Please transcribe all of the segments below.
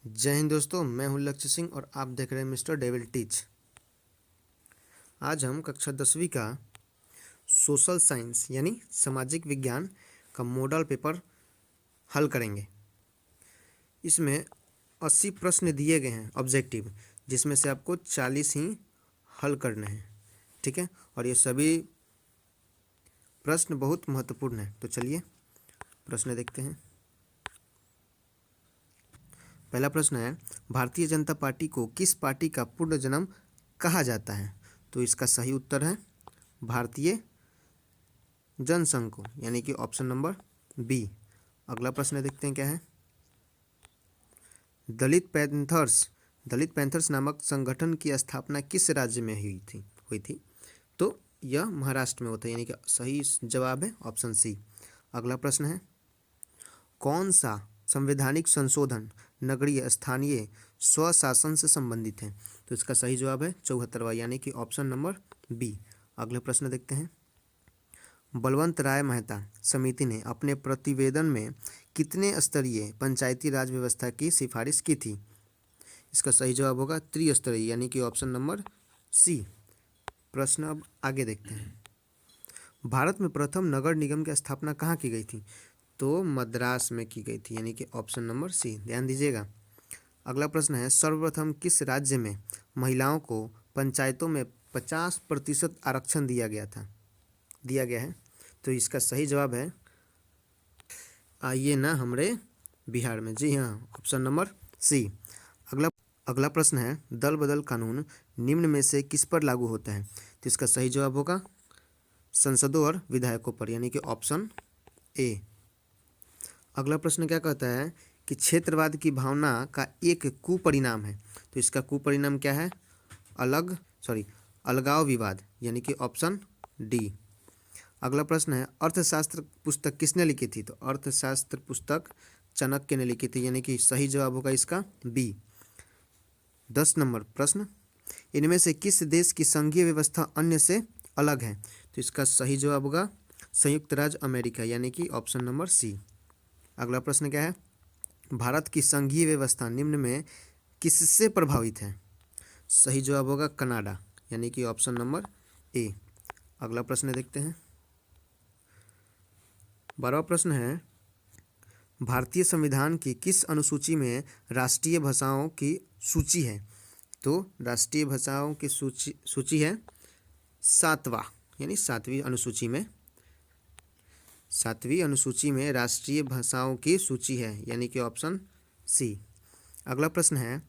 जय हिंद दोस्तों, मैं हूं लक्ष्य सिंह और आप देख रहे हैं मिस्टर डेविल टीच। आज हम कक्षा 10वीं का सोशल साइंस यानी सामाजिक विज्ञान का मॉडल पेपर हल करेंगे। इसमें 80 प्रश्न दिए गए हैं ऑब्जेक्टिव, जिसमें से आपको 40 ही हल करने हैं। ठीक है, और ये सभी प्रश्न बहुत महत्वपूर्ण हैं। तो चलिए प्रश्न देखते हैं। पहला प्रश्न है, भारतीय जनता पार्टी को किस पार्टी का पूर्ण जन्म कहा जाता है? तो इसका सही उत्तर है भारतीय जनसंघ को, यानी कि ऑप्शन नंबर बी। अगला प्रश्न देखते हैं क्या है। दलित पैंथर्स नामक संगठन की स्थापना किस राज्य में हुई थी? तो यह महाराष्ट्र में होता है, यानी कि सही जवाब है ऑप्शन सी। अगला प्रश्न है, कौन सा संवैधानिक संशोधन नगरीय स्थानीय स्वशासन से संबंधित है? तो इसका सही जवाब है 74वां, यानी कि ऑप्शन नंबर बी। अगले प्रश्न देखते हैं, बलवंत राय मेहता समिति ने अपने प्रतिवेदन में कितने स्तरीय पंचायती राज व्यवस्था की सिफारिश की थी? इसका सही जवाब होगा त्रिस्तरीय, यानी कि ऑप्शन नंबर सी। प्रश्न अब आगे देखते हैं, भारत में प्रथम नगर निगम की स्थापना कहाँ की गई थी? तो मद्रास में की गई थी, यानी कि ऑप्शन नंबर सी। ध्यान दीजिएगा। अगला प्रश्न है, सर्वप्रथम किस राज्य में महिलाओं को पंचायतों में 50% आरक्षण दिया गया है? तो इसका सही जवाब है आइए ना हमारे बिहार में। जी हाँ, ऑप्शन नंबर सी। अगला प्रश्न है, दल बदल कानून निम्न में से किस पर लागू होता है? तो इसका सही जवाब होगा संसदों और विधायकों पर, यानी कि ऑप्शन ए। अगला प्रश्न क्या कहता है कि क्षेत्रवाद की भावना का एक कुपरिणाम है। तो इसका कुपरिणाम क्या है? अलगाव विवाद, यानी कि ऑप्शन डी। अगला प्रश्न है, अर्थशास्त्र पुस्तक किसने लिखी थी? तो अर्थशास्त्र पुस्तक चाणक्य ने लिखी थी, यानी कि सही जवाब होगा इसका बी। 10 नंबर प्रश्न, इनमें से किस देश की संघीय व्यवस्था अन्य से अलग है? तो इसका सही जवाब होगा संयुक्त राज्य अमेरिका, यानी कि ऑप्शन नंबर सी। अगला प्रश्न क्या है, भारत की संघीय व्यवस्था निम्न में किससे प्रभावित है? सही जवाब होगा कनाडा, यानी कि ऑप्शन नंबर ए। अगला प्रश्न देखते हैं। 12वां प्रश्न है, भारतीय संविधान की किस अनुसूची में राष्ट्रीय भाषाओं की सूची है? तो राष्ट्रीय भाषाओं की सूची है 7वां, यानी 7वीं अनुसूची में राष्ट्रीय भाषाओं की सूची है, यानी कि ऑप्शन सी। अगला प्रश्न है,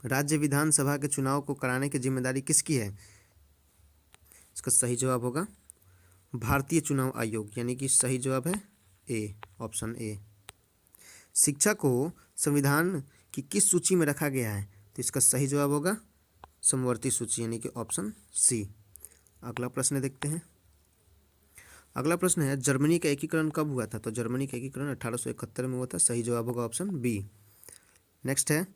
राज्य विधानसभा के चुनाव को कराने की जिम्मेदारी किसकी है? इसका सही जवाब होगा भारतीय चुनाव आयोग, यानी कि सही जवाब है ए, ऑप्शन ए। शिक्षा को संविधान की किस सूची में रखा गया है? तो इसका सही जवाब होगा समवर्ती सूची, यानी कि ऑप्शन सी। अगला प्रश्न देखते हैं। अगला प्रश्न है, जर्मनी का एकीकरण कब हुआ था? तो जर्मनी का एकीकरण 1871 में हुआ था। सही जवाब होगा ऑप्शन बी। नेक्स्ट है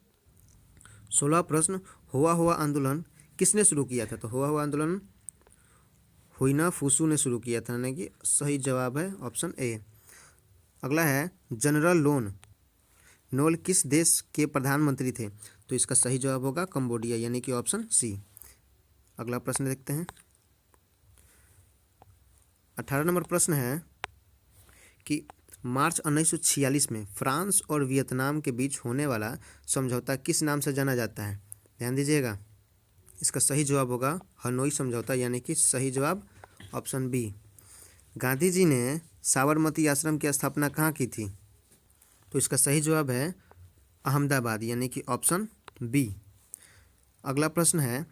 16वां प्रश्न, हुआ हुआ आंदोलन किसने शुरू किया था? तो हुआ हुआ आंदोलन हुइना फूसू ने शुरू किया था, यानी कि सही जवाब है ऑप्शन ए। अगला है, जनरल नोल किस देश के प्रधानमंत्री थे? तो इसका सही जवाब होगा कंबोडिया, यानी कि ऑप्शन सी। अगला प्रश्न देखते हैं। 18 नंबर प्रश्न है कि मार्च 1946 में फ्रांस और वियतनाम के बीच होने वाला समझौता किस नाम से जाना जाता है? ध्यान दीजिएगा। इसका सही जवाब होगा हनोई समझौता, यानी कि सही जवाब ऑप्शन बी। गांधी जी ने साबरमती आश्रम की स्थापना कहाँ की थी? तो इसका सही जवाब है अहमदाबाद, यानी कि ऑप्शन बी। अगला प्रश्न है,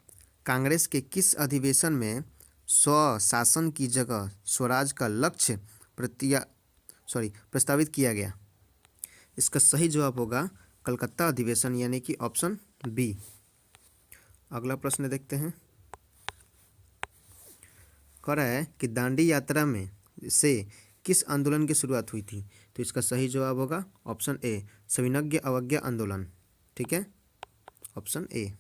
कांग्रेस के किस अधिवेशन में स्वशासन की जगह स्वराज का लक्ष्य प्रस्तावित किया गया? इसका सही जवाब होगा कलकत्ता अधिवेशन, यानी कि ऑप्शन बी। अगला प्रश्न देखते हैं। कह रहा है कि दांडी यात्रा में से किस आंदोलन की शुरुआत हुई थी? तो इसका सही जवाब होगा ऑप्शन ए, सविनय अवज्ञा आंदोलन। ठीक है, ऑप्शन ए।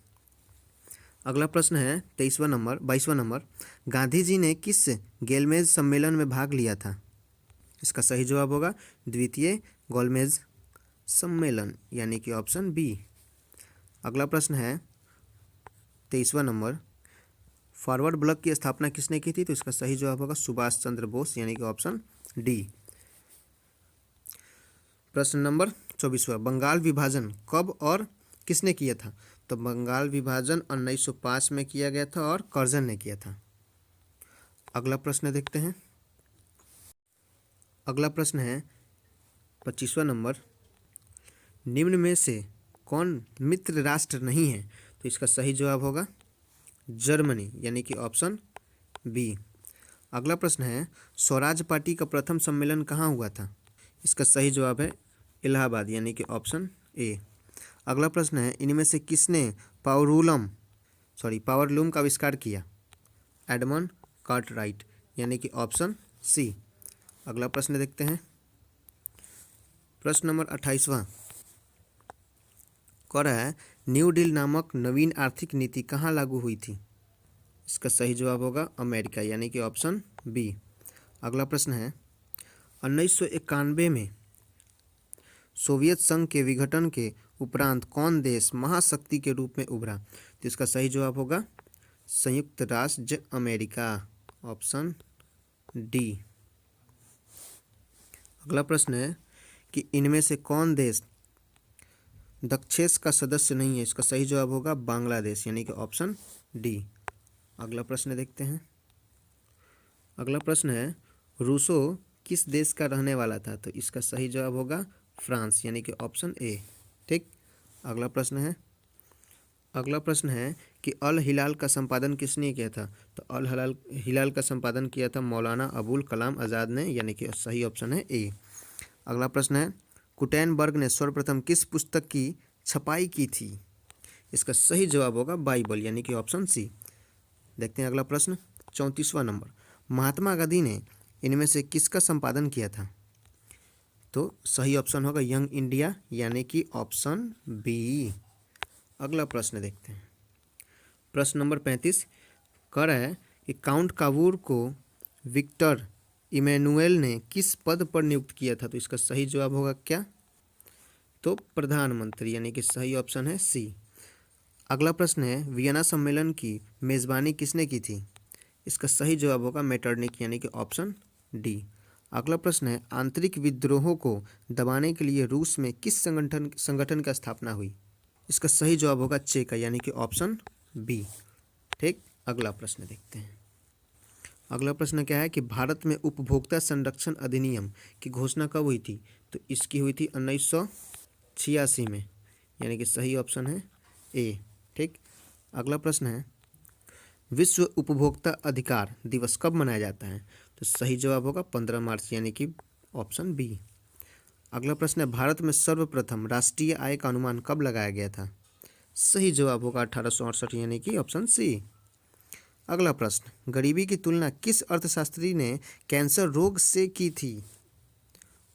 अगला प्रश्न है 22वां नंबर, गांधी जी ने किस गेलमेज सम्मेलन में भाग लिया था? इसका सही जवाब होगा द्वितीय गोलमेज सम्मेलन यानी कि ऑप्शन बी। अगला प्रश्न है 23वां नंबर, फॉरवर्ड ब्लॉक की स्थापना किसने की थी? तो इसका सही जवाब होगा सुभाष चंद्र बोस यानी कि ऑप्शन डी। प्रश्न नंबर 24वां, बंगाल विभाजन कब और किसने किया था? तो बंगाल विभाजन 1905 में किया गया था और कर्जन ने किया था। अगला प्रश्न देखते हैं। अगला प्रश्न है 25वां नंबर, निम्न में से कौन मित्र राष्ट्र नहीं है? तो इसका सही जवाब होगा जर्मनी यानी कि ऑप्शन बी। अगला प्रश्न है स्वराज पार्टी का प्रथम सम्मेलन कहाँ हुआ था? इसका सही जवाब है इलाहाबाद यानी कि ऑप्शन ए। अगला प्रश्न है इनमें से किसने पावरलूम का आविष्कार किया? एडमंड कार्टराइट यानी कि ऑप्शन सी। अगला प्रश्न देखते हैं। प्रश्न नंबर 28वां कह रहा है न्यू डील नामक नवीन आर्थिक नीति कहाँ लागू हुई थी? इसका सही जवाब होगा अमेरिका यानी कि ऑप्शन बी। अगला प्रश्न है 1991 में सोवियत संघ के विघटन के उपरांत कौन देश महाशक्ति के रूप में उभरा? तो इसका सही जवाब होगा संयुक्त राज्य अमेरिका, ऑप्शन डी। अगला प्रश्न है कि इनमें से कौन देश दक्षेस का सदस्य नहीं है? इसका सही जवाब होगा बांग्लादेश यानी कि ऑप्शन डी। अगला प्रश्न देखते हैं। अगला प्रश्न है रूसो किस देश का रहने वाला था? तो इसका सही जवाब होगा फ्रांस यानी कि ऑप्शन ए। ठीक। अगला प्रश्न है कि अल हिलाल का संपादन किसने किया था? तो अल हिलाल का संपादन किया था मौलाना अबुल कलाम आज़ाद ने यानी कि सही ऑप्शन है ए। अगला प्रश्न है गुटेनबर्ग ने सर्वप्रथम किस पुस्तक की छपाई की थी? इसका सही जवाब होगा बाइबल यानी कि ऑप्शन सी। देखते हैं अगला प्रश्न 34वां नंबर, महात्मा गांधी ने इनमें से किसका संपादन किया था? तो सही ऑप्शन होगा यंग इंडिया यानी कि ऑप्शन बी। अगला प्रश्न देखते हैं। प्रश्न नंबर 35 कह रहा है कि काउंट कावूर को विक्टर इमैनुएल ने किस पद पर नियुक्त किया था? तो इसका सही जवाब होगा क्या? तो प्रधानमंत्री यानी कि सही ऑप्शन है सी। अगला प्रश्न है वियना सम्मेलन की मेज़बानी किसने की थी? इसका सही जवाब होगा मेटरनिक यानी कि ऑप्शन डी। अगला प्रश्न है आंतरिक विद्रोहों को दबाने के लिए रूस में किस संगठन की स्थापना हुई? इसका सही जवाब होगा चेका यानी कि ऑप्शन बी। ठीक। अगला प्रश्न देखते हैं। अगला प्रश्न क्या है कि भारत में उपभोक्ता संरक्षण अधिनियम की घोषणा कब हुई थी? तो इसकी हुई थी 1986 में यानी कि सही ऑप्शन है ए। ठीक। अगला प्रश्न है विश्व उपभोक्ता अधिकार दिवस कब मनाया जाता है? तो सही जवाब होगा 15 मार्च यानी कि ऑप्शन बी। अगला प्रश्न है भारत में सर्वप्रथम राष्ट्रीय आय का अनुमान कब लगाया गया था? सही जवाब होगा 1868 यानी कि ऑप्शन सी। अगला प्रश्न गरीबी की तुलना किस अर्थशास्त्री ने कैंसर रोग से की थी?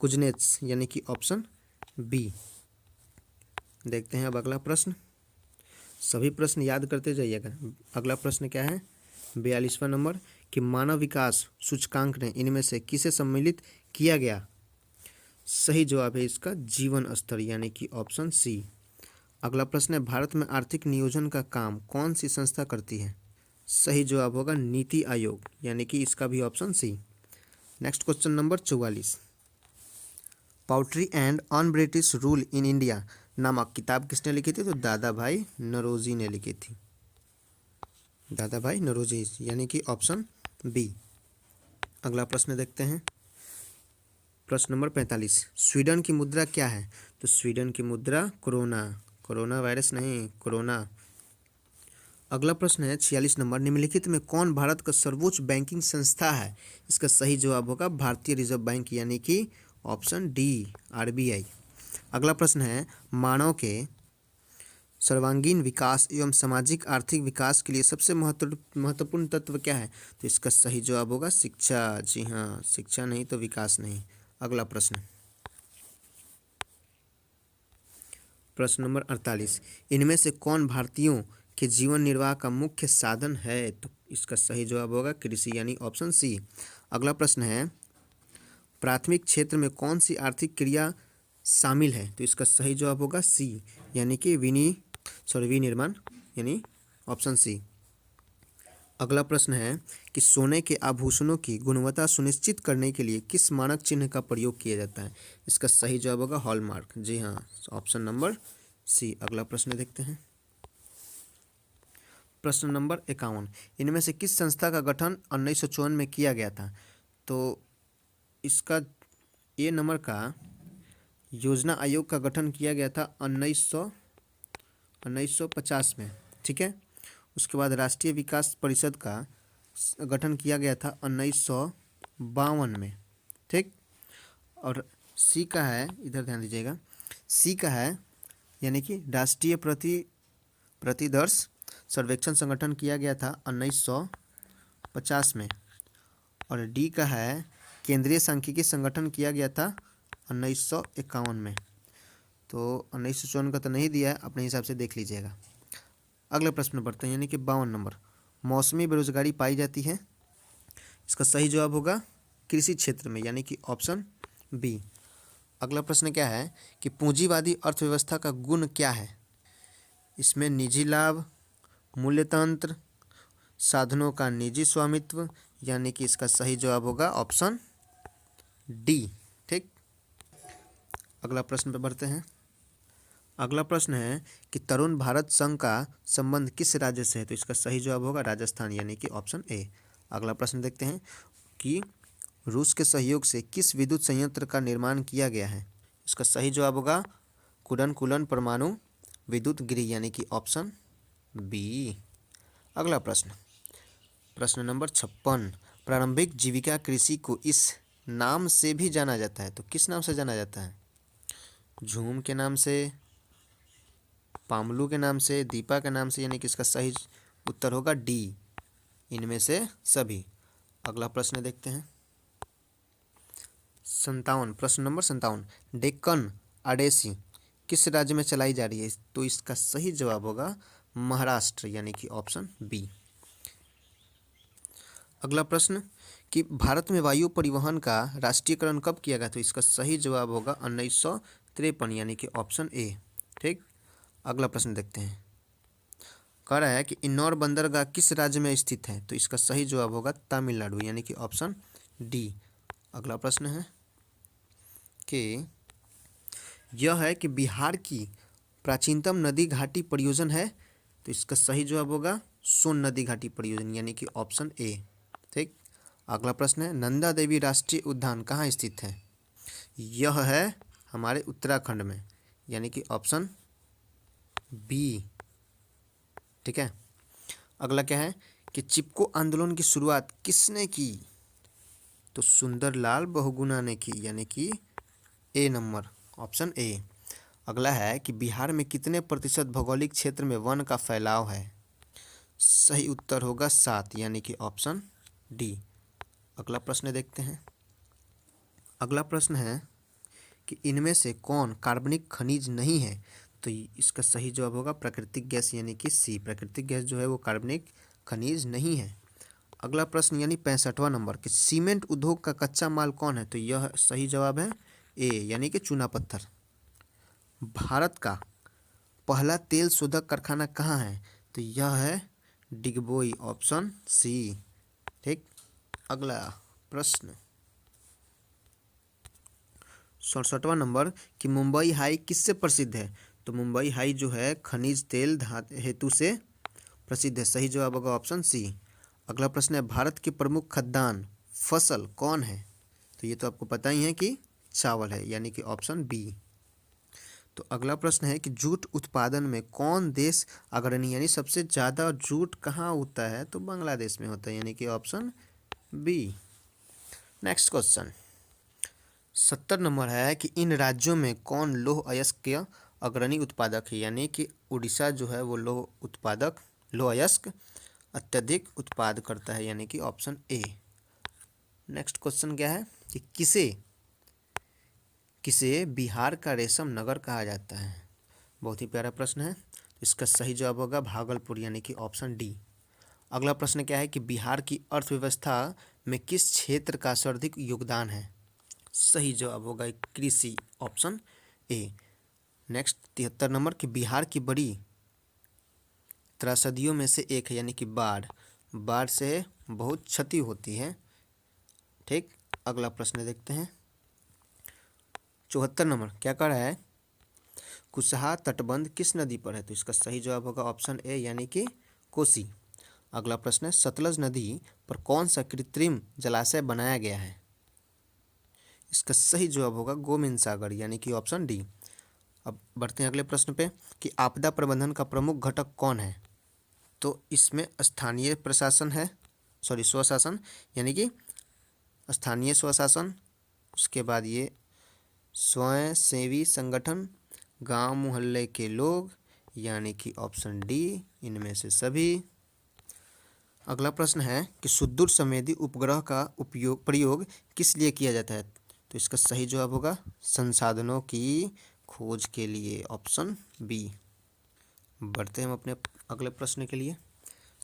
कुजनेत्स यानी कि ऑप्शन बी। देखते हैं अब अगला प्रश्न, सभी प्रश्न याद करते जाइएगा। अगला प्रश्न क्या है 42वां नंबर कि मानव विकास सूचकांक ने इनमें से किसे सम्मिलित किया गया? सही जवाब है इसका जीवन स्तर यानी कि ऑप्शन सी। अगला प्रश्न है भारत में आर्थिक नियोजन का काम कौन सी संस्था करती है? सही जवाब होगा नीति आयोग यानी कि इसका भी option C. Next question number 44, poetry and on British rule in India नामक किताब किसने लिखी थी? तो दादा भाई नौरोजी ने लिखी थी, दादा भाई नौरोजी यानी कि ऑप्शन बी। अगला प्रश्न देखते हैं। प्रश्न नंबर 45, स्वीडन की मुद्रा क्या है? तो स्वीडन की मुद्रा कोरोना वायरस नहीं, कोरोना। अगला प्रश्न है 46 नंबर, निम्नलिखित में कौन भारत का सर्वोच्च बैंकिंग संस्था है? इसका सही जवाब होगा भारतीय रिजर्व बैंक यानी कि ऑप्शन डी आरबीआई। अगला प्रश्न है मानव के सर्वांगीण विकास एवं सामाजिक आर्थिक विकास के लिए सबसे महत्वपूर्ण तत्व क्या है? तो इसका सही जवाब होगा शिक्षा। जी हाँ, शिक्षा नहीं तो विकास नहीं। अगला प्रश्न, प्रश्न नंबर 48, इनमें से कौन भारतीयों के जीवन निर्वाह का मुख्य साधन है? तो इसका सही जवाब होगा कृषि यानी ऑप्शन सी। अगला प्रश्न है प्राथमिक क्षेत्र में कौन सी आर्थिक क्रिया शामिल है। तो इसका सही जवाब होगा सी, यानी कि विनिर्माण, यानी ऑप्शन सी। अगला प्रश्न है कि सोने के आभूषणों की गुणवत्ता सुनिश्चित करने के लिए किस मानक चिन्ह का प्रयोग किया जाता है? इसका सही जवाब होगा हॉलमार्क। जी हाँ, ऑप्शन नंबर सी। अगला प्रश्न देखते हैं। प्रश्न नंबर 51, इनमें से किस संस्था का गठन 1954 में किया गया था? तो इसका ए नंबर का योजना आयोग का गठन किया गया था 1950 में, ठीक है। उसके बाद राष्ट्रीय विकास परिषद का गठन किया गया था 1952 में, ठीक। और सी का है, इधर ध्यान दीजिएगा, सी का है यानी कि राष्ट्रीय प्रतिदर्श सर्वेक्षण संगठन किया गया था 1950 में। और डी का है केंद्रीय सांख्यिकी संगठन किया गया था 1951 में। तो 1954 का तो नहीं दिया है, अपने हिसाब से देख लीजिएगा। अगले प्रश्न पर बढ़ते हैं, यानी कि 52 नंबर, मौसमी बेरोजगारी पाई जाती है? इसका सही जवाब होगा कृषि क्षेत्र में, यानी कि ऑप्शन बी। अगला प्रश्न क्या है कि पूंजीवादी अर्थव्यवस्था का गुण क्या है? इसमें निजी लाभ, मूल्यतंत्र, साधनों का निजी स्वामित्व, यानी कि इसका सही जवाब होगा ऑप्शन डी, ठीक। अगला प्रश्न पे बढ़ते हैं। अगला प्रश्न है कि तरुण भारत संघ का संबंध किस राज्य से है? तो इसका सही जवाब होगा राजस्थान, यानी कि ऑप्शन ए। अगला प्रश्न देखते हैं कि रूस के सहयोग से किस विद्युत संयंत्र का निर्माण किया गया है? इसका सही जवाब होगा कुडनकुलन परमाणु विद्युत गृह, यानी कि ऑप्शन बी। अगला प्रश्न, प्रश्न नंबर 56, प्रारंभिक जीविका कृषि को इस नाम से भी जाना जाता है? तो किस नाम से जाना जाता है? झूम के नाम से, पामलू के नाम से, दीपा के नाम से, यानी कि इसका सही उत्तर होगा डी, इनमें से सभी। अगला प्रश्न देखते हैं 57, प्रश्न नंबर 57, डेक्कन ओडेसी किस राज्य में चलाई जा रही है? तो इसका सही जवाब होगा महाराष्ट्र, यानी कि ऑप्शन बी। अगला प्रश्न कि भारत में वायु परिवहन का राष्ट्रीयकरण कब किया गया? तो इसका सही जवाब होगा 1953, यानी कि ऑप्शन ए, ठीक। अगला प्रश्न देखते हैं, कह रहा है कि इंदौर बंदरगाह किस राज्य में स्थित है? तो इसका सही जवाब होगा तमिलनाडु, यानी कि ऑप्शन डी। अगला प्रश्न है कि यह है कि बिहार की प्राचीनतम नदी घाटी परियोजना है? तो इसका सही जवाब होगा सोन नदी घाटी परियोजना, यानी कि ऑप्शन ए, ठीक। अगला प्रश्न है नंदा देवी राष्ट्रीय उद्यान कहाँ स्थित है? यह है हमारे उत्तराखंड में, यानी कि ऑप्शन बी, ठीक है। अगला क्या है कि चिपको आंदोलन की शुरुआत किसने की? तो सुंदरलाल बहुगुणा ने की, यानी कि ए नंबर, ऑप्शन ए। अगला है कि बिहार में कितने प्रतिशत भौगोलिक क्षेत्र में वन का फैलाव है? सही उत्तर होगा 7, यानी कि ऑप्शन डी। अगला प्रश्न देखते हैं। अगला प्रश्न है कि इनमें से कौन कार्बनिक खनिज नहीं है? तो इसका सही जवाब होगा प्राकृतिक गैस, यानी कि सी, प्राकृतिक गैस जो है वो कार्बनिक खनिज नहीं है। अगला प्रश्न यानी 65वां नंबर कि सीमेंट उद्योग का कच्चा माल कौन है? तो यह सही जवाब है ए, यानी कि चूना पत्थर। भारत का पहला तेल शोधक कारखाना कहाँ है? तो यह है डिगबोई, ऑप्शन सी, ठीक। अगला प्रश्न 67वां नंबर कि मुंबई हाई किससे प्रसिद्ध है? तो मुंबई हाई जो है खनिज तेल हेतु से प्रसिद्ध है, सही जवाब होगा ऑप्शन सी। अगला प्रश्न है भारत की प्रमुख खाद्यान्न फसल कौन है? तो ये तो आपको पता ही है कि चावल है, यानी कि ऑप्शन बी। तो अगला प्रश्न है कि जूट उत्पादन में कौन देश अग्रणी, यानी सबसे ज़्यादा जूट कहाँ होता है? तो बांग्लादेश में होता है, यानी कि option B. Next question 70 number है कि इन राज्यों में कौन लौह अयस्क के अग्रणी उत्पादक है? यानी कि उड़ीसा जो है वो लौह अयस्क अत्यधिक उत्पाद करता है, यानी कि ऑप्शन ए। नेक्स्ट क्वेश्चन क्या है कि किसे बिहार का रेशम नगर कहा जाता है? बहुत ही प्यारा प्रश्न है। इसका सही जवाब होगा भागलपुर, यानी कि ऑप्शन डी। अगला प्रश्न क्या है कि बिहार की अर्थव्यवस्था में किस क्षेत्र का सर्वाधिक योगदान है? सही जवाब होगा कृषि, ऑप्शन ए। नेक्स्ट 73 नंबर कि बिहार की बड़ी त्रासदियों में से एक है, यानी कि बाढ़। बाढ़ से बहुत क्षति होती है। ठीक, अगला प्रश्न देखते हैं। 74 नंबर क्या कह रहा है, कुशहा तटबंध किस नदी पर है? तो इसका सही जवाब होगा ऑप्शन ए, यानी कि कोसी। अगला प्रश्न है, सतलज नदी पर कौन सा कृत्रिम जलाशय बनाया गया है? इसका सही जवाब होगा गोविंद सागर, यानी कि ऑप्शन डी। अब बढ़ते हैं अगले प्रश्न पे कि आपदा प्रबंधन का प्रमुख घटक कौन है? तो इसमें स्थानीय प्रशासन है, स्वशासन, यानी कि स्थानीय स्वशासन, उसके बाद ये स्वयं सेवी संगठन, गांव मोहल्ले के लोग, यानी कि ऑप्शन डी, इनमें से सभी। अगला प्रश्न है कि सुदूर संवेदी उपग्रह का प्रयोग किस लिए किया जाता है? तो इसका सही जवाब होगा संसाधनों की खोज के लिए, ऑप्शन बी। बढ़ते हैं हम अपने अगले प्रश्न के लिए।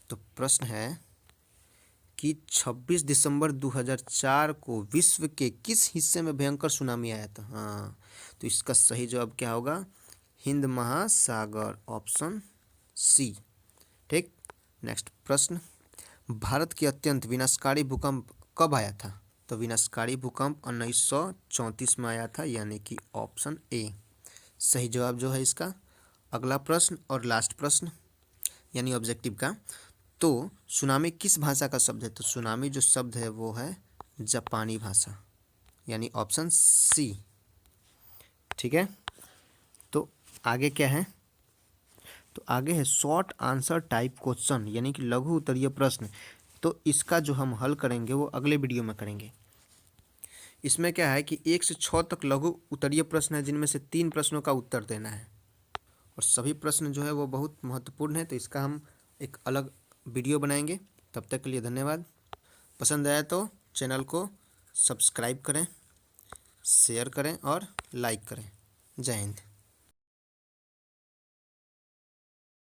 तो प्रश्न है कि 26 दिसंबर 2004 को विश्व के किस हिस्से में भयंकर सुनामी आया था? हाँ, तो इसका सही जवाब क्या होगा, हिंद महासागर, ऑप्शन सी। ठीक, नेक्स्ट प्रश्न, भारत की अत्यंत विनाशकारी भूकंप कब आया था? तो विनाशकारी भूकंप 1934 में आया था, यानी कि ऑप्शन ए सही जवाब जो है इसका। अगला प्रश्न और लास्ट प्रश्न यानी ऑब्जेक्टिव का, तो सुनामी किस भाषा का शब्द है? तो सुनामी जो शब्द है वो है जापानी भाषा, यानी ऑप्शन सी। ठीक है, तो आगे क्या है? तो आगे है शॉर्ट आंसर टाइप क्वेश्चन, यानी कि लघु उत्तरीय प्रश्न। तो इसका जो हम हल करेंगे वो अगले वीडियो में करेंगे। इसमें क्या है कि 1 से 6 तक लघु उत्तरीय प्रश्न है, जिनमें से 3 प्रश्नों का उत्तर देना है, और सभी प्रश्न जो है वो बहुत महत्वपूर्ण है। तो इसका हम एक अलग वीडियो बनाएंगे। तब तक के लिए धन्यवाद। पसंद आया तो चैनल को सब्सक्राइब करें, शेयर करें और लाइक करें। जय हिंद।